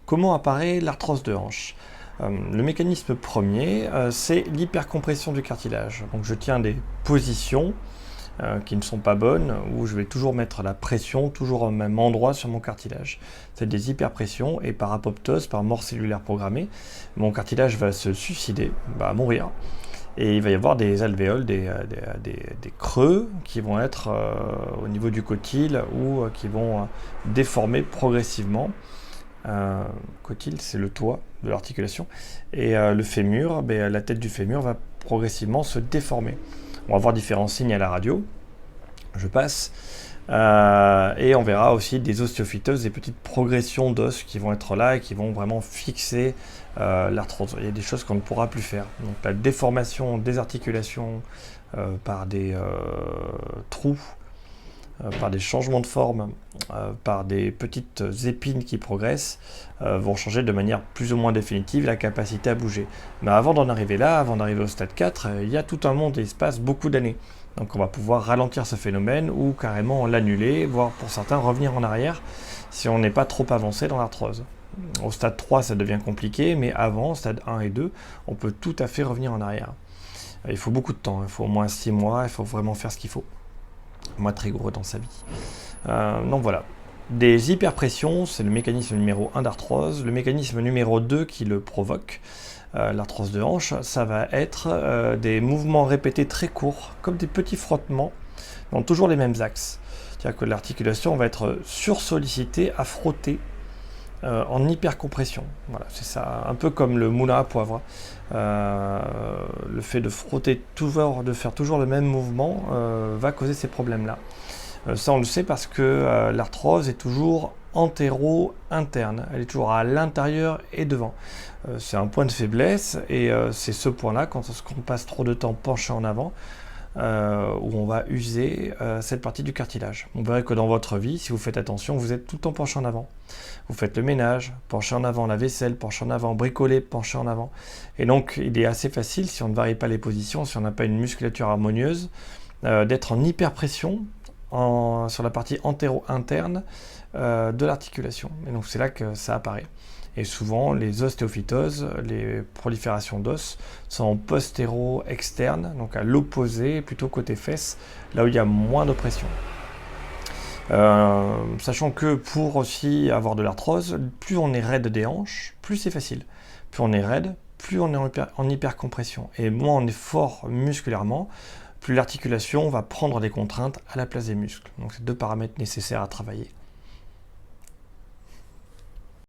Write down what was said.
Comment apparaît l'arthrose de hanche? Le mécanisme premier, c'est l'hypercompression du cartilage. Donc je tiens des positions qui ne sont pas bonnes, où je vais toujours mettre la pression, toujours au même endroit sur mon cartilage. C'est des hyperpressions, et par apoptose, par mort cellulaire programmée, mon cartilage va se suicider, va mourir. Et il va y avoir des alvéoles, des creux qui vont être au niveau du cotyle ou qui vont déformer progressivement. Cotyle, c'est le toit de l'articulation. Et le fémur, la tête du fémur va progressivement se déformer. On va voir différents signes à la radio. Je passe. Et on verra aussi des osteophytoses, des petites progressions d'os qui vont être là et qui vont vraiment fixer l'arthrose. Il y a des choses qu'on ne pourra plus faire. Donc la déformation des articulations par des trous, par des changements de forme, par des petites épines qui progressent, vont changer de manière plus ou moins définitive la capacité à bouger. Mais avant d'en arriver là, avant d'arriver au stade 4, il y a tout un monde et il se passe beaucoup d'années. Donc on va pouvoir ralentir ce phénomène ou carrément l'annuler, voire pour certains revenir en arrière si on n'est pas trop avancé dans l'arthrose. Au stade 3, ça devient compliqué, mais avant, stade 1 et 2, on peut tout à fait revenir en arrière. Il faut beaucoup de temps, il faut au moins 6 mois, il faut vraiment faire ce qu'il faut. Moi, très gros dans sa vie. Donc voilà. Des hyperpressions, c'est le mécanisme numéro 1 d'arthrose. Le mécanisme numéro 2 qui le provoque, l'arthrose de hanche, ça va être des mouvements répétés très courts, comme des petits frottements, dans toujours les mêmes axes. C'est-à-dire que l'articulation va être sursollicitée à frotter en hypercompression. Voilà, c'est ça, un peu comme le moulin à poivre. Le fait de frotter toujours, de faire toujours le même mouvement va causer ces problèmes-là. Ça on le sait parce que l'arthrose est toujours antéro-interne, elle est toujours à l'intérieur et devant. C'est un point de faiblesse et c'est ce point-là, quand on passe trop de temps penché en avant, où on va user cette partie du cartilage. Vous verrez que dans votre vie, si vous faites attention, vous êtes tout le temps penché en avant. Vous faites le ménage, penché en avant, la vaisselle, penché en avant, bricoler, penché en avant. Et donc, il est assez facile, si on ne varie pas les positions, si on n'a pas une musculature harmonieuse, d'être en hyperpression sur la partie antéro-interne de l'articulation. Et donc, c'est là que ça apparaît. Et souvent, les ostéophytoses, les proliférations d'os, sont postéro-externes, donc à l'opposé, plutôt côté fesses, là où il y a moins d'oppression. Sachant que pour aussi avoir de l'arthrose, plus on est raide des hanches, plus c'est facile. Plus on est raide, plus on est en hypercompression. Et moins on est fort musculairement, plus l'articulation va prendre des contraintes à la place des muscles. Donc c'est deux paramètres nécessaires à travailler.